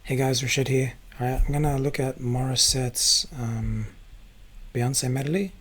Hey guys, Rashid here. Alright, I'm gonna look at Morissette's Beyonce medley.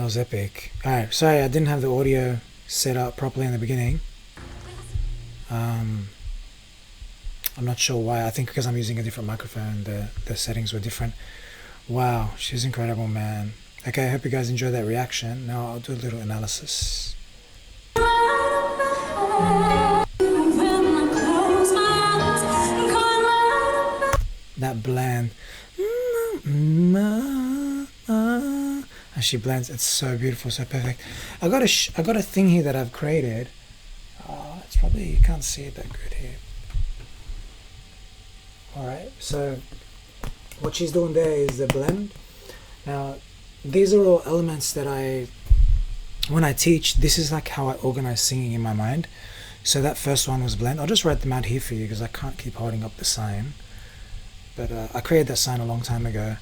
was epic. Alright, sorry I didn't have the audio set up properly in the beginning. I'm not sure why. I think because I'm using a different microphone, the settings were different. Wow, she's incredible, man. Okay, I hope you guys enjoyed that reaction. Now I'll do a little analysis. That blend. And she blends. It's so beautiful, so perfect. I got a thing here that I've created. It's probably, you can't see it that good here. Alright, so what she's doing there is the blend. Now these are all elements that when I teach, this is like how I organize singing in my mind. So that first one was blend. I'll just write them out here for you because I can't keep holding up the sign. But I created that sign a long time ago.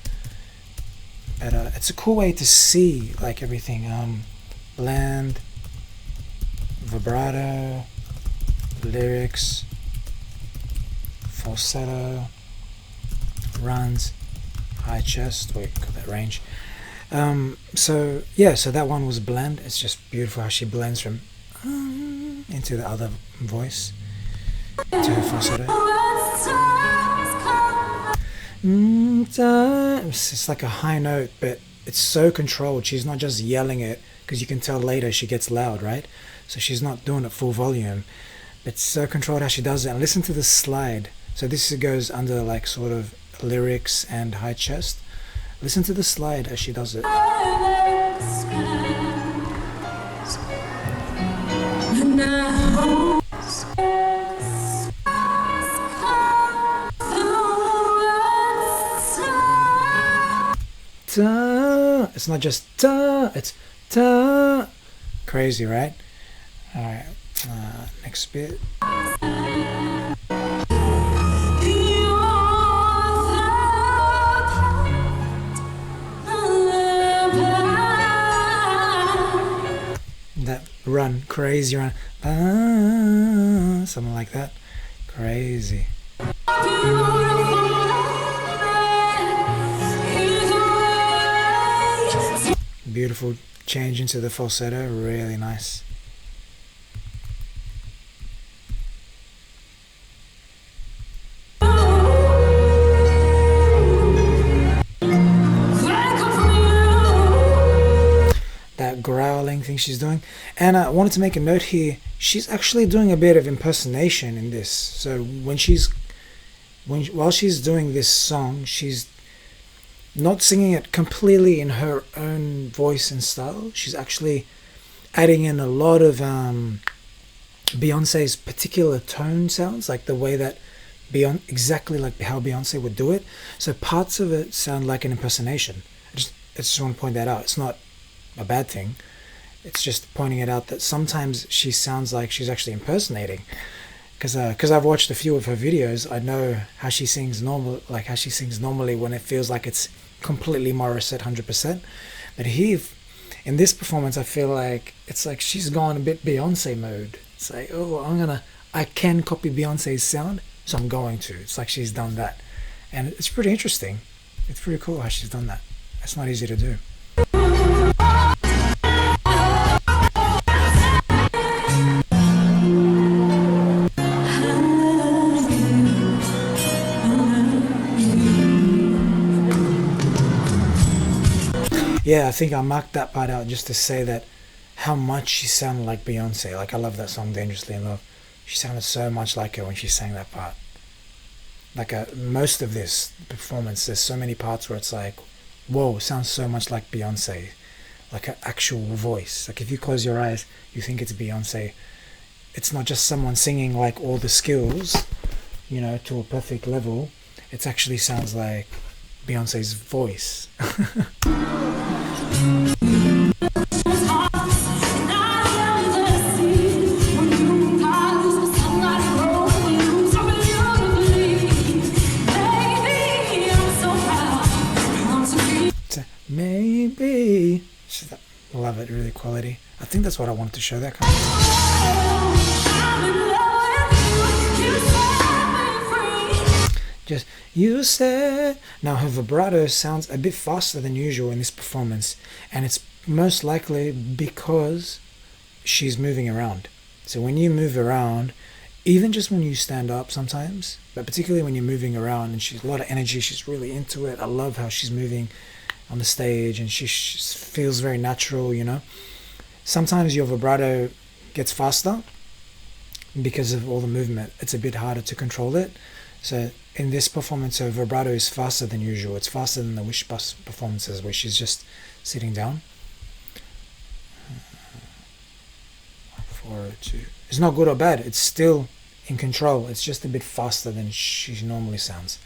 But it's a cool way to see like everything. Blend, vibrato, lyrics, falsetto, runs, high chest. Wait, got that range. So yeah, so that one was blend. It's just beautiful how she blends from into the other voice to her falsetto. It's like a high note, but it's so controlled. She's not just yelling it, because you can tell later she gets loud, right? So she's not doing it full volume. It's so controlled how she does it. And listen to the slide. So this goes under like sort of lyrics and high chest. Listen to the slide as she does it. Ta. It's not just ta, it's ta. Crazy, right? Alright, next bit. That run, crazy run. Something like that. Crazy. Beautiful change into the falsetto, really nice. That growling thing she's doing. And I wanted to make a note here, she's actually doing a bit of impersonation in this. So while she's doing this song, she's not singing it completely in her own voice and style. She's actually adding in a lot of Beyonce's particular tone sounds, like the way that exactly like how Beyonce would do it. So parts of it sound like an impersonation. I just want to point that out. It's not a bad thing. It's just pointing it out that sometimes she sounds like she's actually impersonating. Because I've watched a few of her videos, I know how she sings normally when it feels like it's completely Morissette 100%. But here, in this performance, I feel like it's like she's gone a bit Beyonce mode. It's like, oh, I can copy Beyonce's sound, so I'm going to. It's like she's done that. And it's pretty interesting. It's pretty cool how she's done that. It's not easy to do. Yeah, I think I marked that part out just to say that how much she sounded like Beyonce. Like, I love that song, Dangerously in Love. She sounded so much like her when she sang that part. Like, most of this performance, there's so many parts where it's like, whoa, it sounds so much like Beyonce. Like her actual voice. Like, if you close your eyes, you think it's Beyonce. It's not just someone singing like all the skills, you know, to a perfect level. It actually sounds like Beyonce's voice. Maybe. Love it, really quality. I think that's what I wanted to show, that kind of. Just, you said. Now her vibrato sounds a bit faster than usual in this performance, and it's Most likely because she's moving around. So when you move around, even just when you stand up sometimes, but particularly when you're moving around and she's a lot of energy, she's really into it. I love how she's moving on the stage and she feels very natural, you know. Sometimes your vibrato gets faster because of all the movement. It's a bit harder to control it. So in this performance, her vibrato is faster than usual. It's faster than the Wish Bus performances where she's just sitting down. 402. It's not good or bad. It's still in control. It's just a bit faster than she normally sounds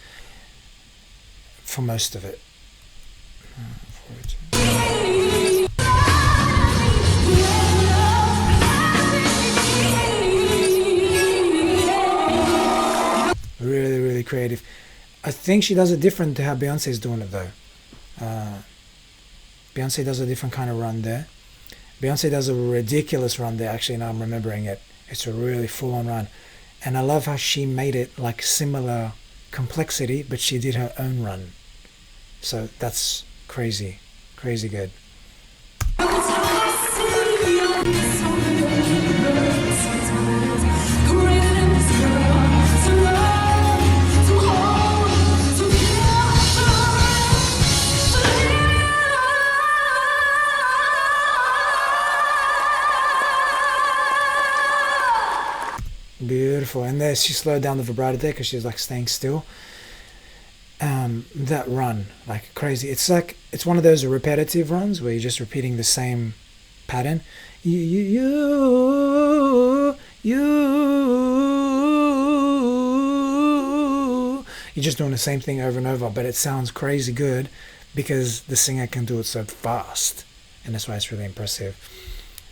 for most of it. 402. Really, really creative. I think she does it different to how Beyonce's doing it though. Beyonce does a different kind of run there. Beyonce does a ridiculous run there. Actually, now I'm remembering it. It's a really full-on run. And I love how she made it like similar complexity, but she did her own run. So that's crazy. Crazy good. Beautiful. And there she slowed down the vibrato there because she's like staying still. That run, like crazy. It's like, it's one of those repetitive runs where you're just repeating the same pattern. You. You're just doing the same thing over and over, but it sounds crazy good because the singer can do it so fast. And that's why it's really impressive.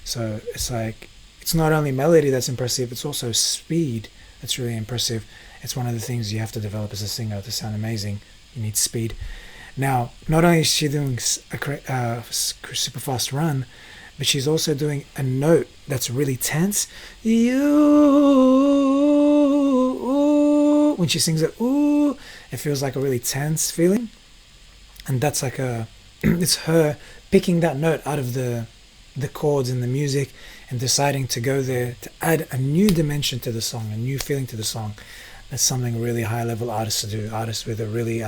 So it's like, it's not only melody that's impressive, it's also speed that's really impressive. It's one of the things you have to develop as a singer to sound amazing. You need speed. Now, not only is she doing a super fast run, but she's also doing a note that's really tense. When she sings it, ooh, it feels like a really tense feeling. And that's like it's her picking that note out of the chords in the music and deciding to go there to add a new dimension to the song, a new feeling to the song. That's something really high level artists do. Artists with a really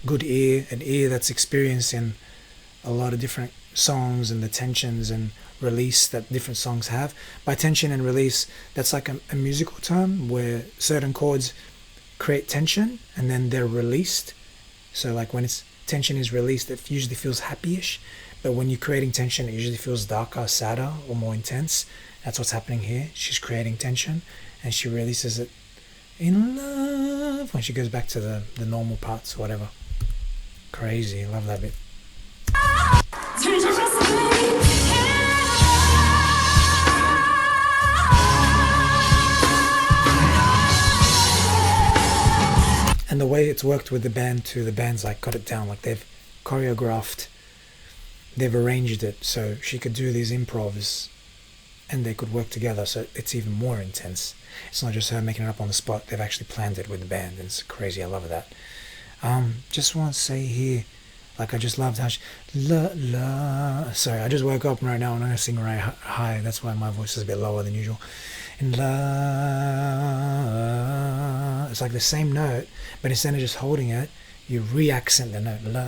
good ear, an ear that's experienced in a lot of different songs and the tensions and release that different songs have. By tension and release, that's like a musical term where certain chords create tension and then they're released. So like when tension is released, it usually feels happy-ish. But when you're creating tension, it usually feels darker, sadder, or more intense. That's what's happening here. She's creating tension, and she releases it in love when she goes back to the normal parts or whatever. Crazy. Love that bit. And the way it's worked with the band too, the band's like got it down, like they've choreographed, they've arranged it so she could do these improvs and they could work together, so it's even more intense. It's not just her making it up on the spot, they've actually planned it with the band, and it's crazy. I love that. Just want to say here, like I just loved how she, sorry, I just woke up right now and I'm going to sing right high, that's why my voice is a bit lower than usual. In la, it's like the same note, but instead of just holding it, you re-accent the note. La,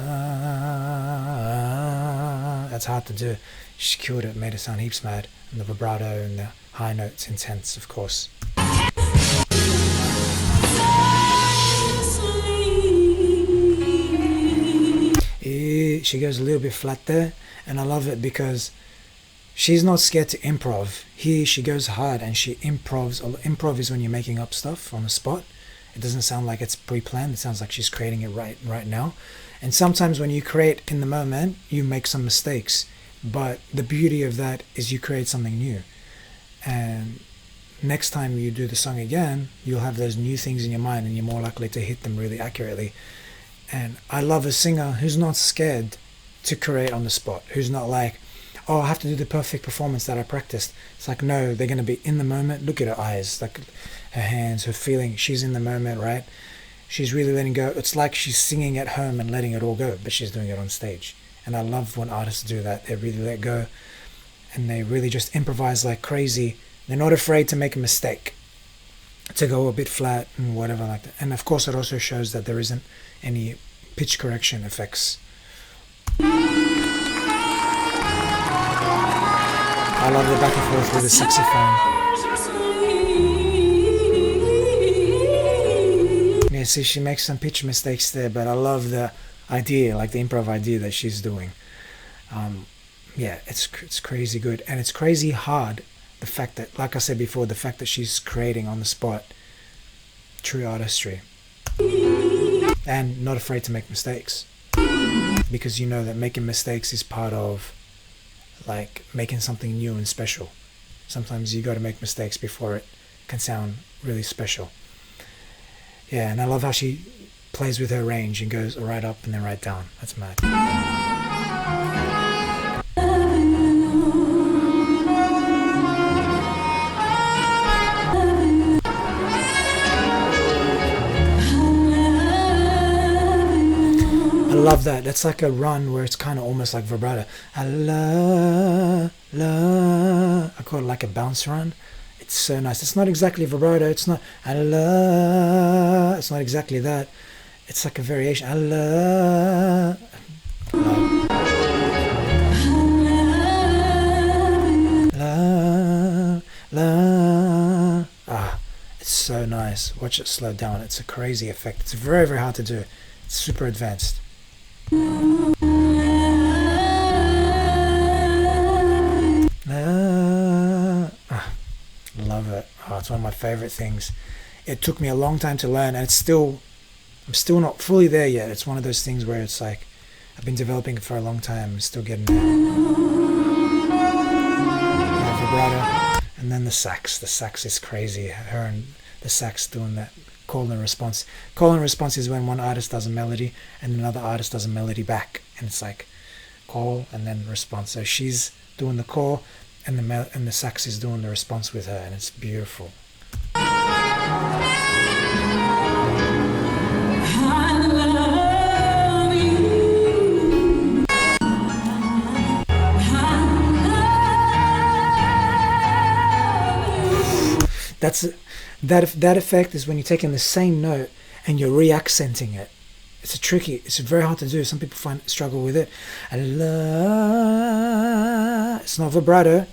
that's hard to do. She killed it, made it sound heaps mad, and the vibrato and the high notes intense, of course. She goes a little bit flat there, and I love it because she's not scared to improv. Here she goes hard and she improvs. Improv is when you're making up stuff on the spot. It doesn't sound like it's pre-planned. It sounds like she's creating it right now. And sometimes when you create in the moment, you make some mistakes. But the beauty of that is you create something new. And next time you do the song again, you'll have those new things in your mind and you're more likely to hit them really accurately. And I love a singer who's not scared to create on the spot, who's not like, oh, I have to do the perfect performance that I practiced. It's like, no, they're going to be in the moment. Look at her eyes, like her hands, her feeling. She's in the moment, right? She's really letting go. It's like she's singing at home and letting it all go, but she's doing it on stage. And I love when artists do that. They really let go and they really just improvise like crazy. They're not afraid to make a mistake, to go a bit flat and whatever like that. And of course it also shows that there isn't any pitch correction effects. I love the back and forth with the saxophone. Yeah, see, she makes some pitch mistakes there, but I love the idea, like the improv idea that she's doing. Yeah, it's crazy good, and it's crazy hard. The fact that, like I said before, the fact that she's creating on the spot, true artistry, and not afraid to make mistakes, because you know that making mistakes is part of like making something new and special. Sometimes you got to make mistakes before it can sound really special. Yeah, and I love how she plays with her range and goes right up and then right down. That's mad. I love that. That's like a run where it's kind of almost like vibrato. I call it like a bounce run. It's so nice. It's not exactly vibrato. It's not. It's not exactly that. It's like a variation. It's so nice. Watch it slow down. It's a crazy effect. It's very, very hard to do. It's super advanced. Love it. Oh, it's one of my favorite things. It took me a long time to learn, and I'm still not fully there yet. It's one of those things where it's like I've been developing it for a long time. I'm still getting there. Vibrato, and then the sax. The sax is crazy. Her and the sax doing that call and response. Call and response is when one artist does a melody and another artist does a melody back, and it's like call and then response. So she's doing the call, and the sax is doing the response with her, and it's beautiful. That effect is when you're taking the same note and you're re-accenting it. It's very hard to do. Some people struggle with it. La, it's not vibrato.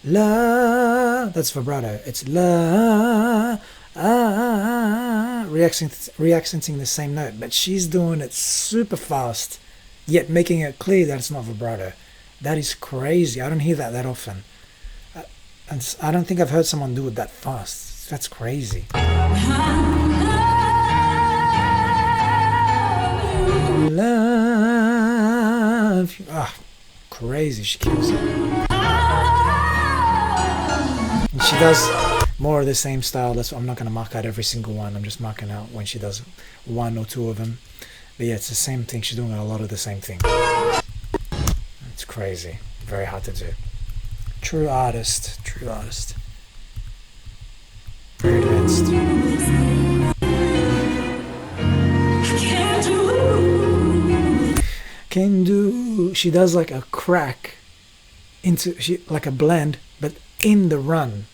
La, that's vibrato. It's la, re-accenting the same note. But she's doing it super fast, yet making it clear that it's not vibrato. That is crazy. I don't hear that often. And I don't think I've heard someone do it that fast. That's crazy. Love you. Crazy. She kills it. And she does more of the same style. That's what I'm not going to mark out every single one. I'm just marking out when she does one or two of them. But yeah, it's the same thing. She's doing a lot of the same thing. It's crazy. Very hard to do. True artist. Very advanced. Can do. She does like a crack like a blend, but in the run,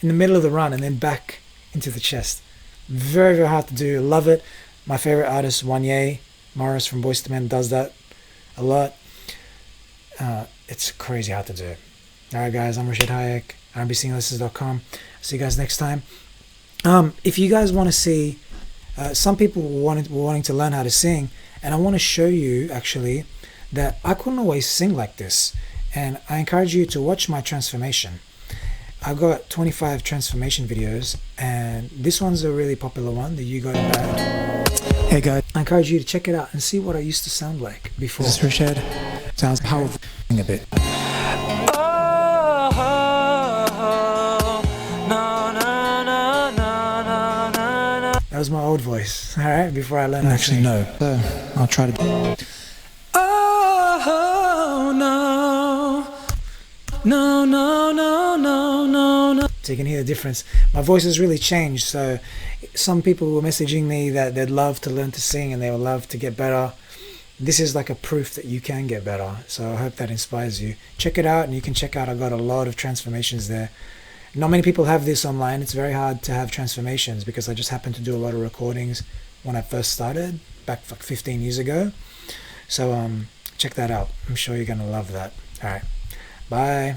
in the middle of the run, and then back into the chest. Very, very hard to do. Love it. My favorite artist, Wanye Morris from Boyz II Men, does that a lot. It's crazy hard to do. Alright guys, I'm Morissette Hayek, rnbsinglessons.com. See you guys next time. If you guys want to see, some people were wanting to learn how to sing, and I want to show you actually that I couldn't always sing like this, and I encourage you to watch my transformation. I've got 25 transformation videos, and this one's a really popular one, the You Got It Bad. Hey guys, I encourage you to check it out and see what I used to sound like before. This is Morissette. Sounds powerful a bit. That was my old voice, alright, before I learned to sing. No. I'll try to... Oh, no. So you can hear the difference. My voice has really changed, so some people were messaging me that they'd love to learn to sing and they would love to get better. this is like a proof that you can get better. So I hope that inspires you. Check it out, and you can check out, I got a lot of transformations there. Not many people have this online. It's very hard to have transformations because I just happened to do a lot of recordings when I first started back like 15 years ago. So check that out. I'm sure you're gonna love that. All right, bye.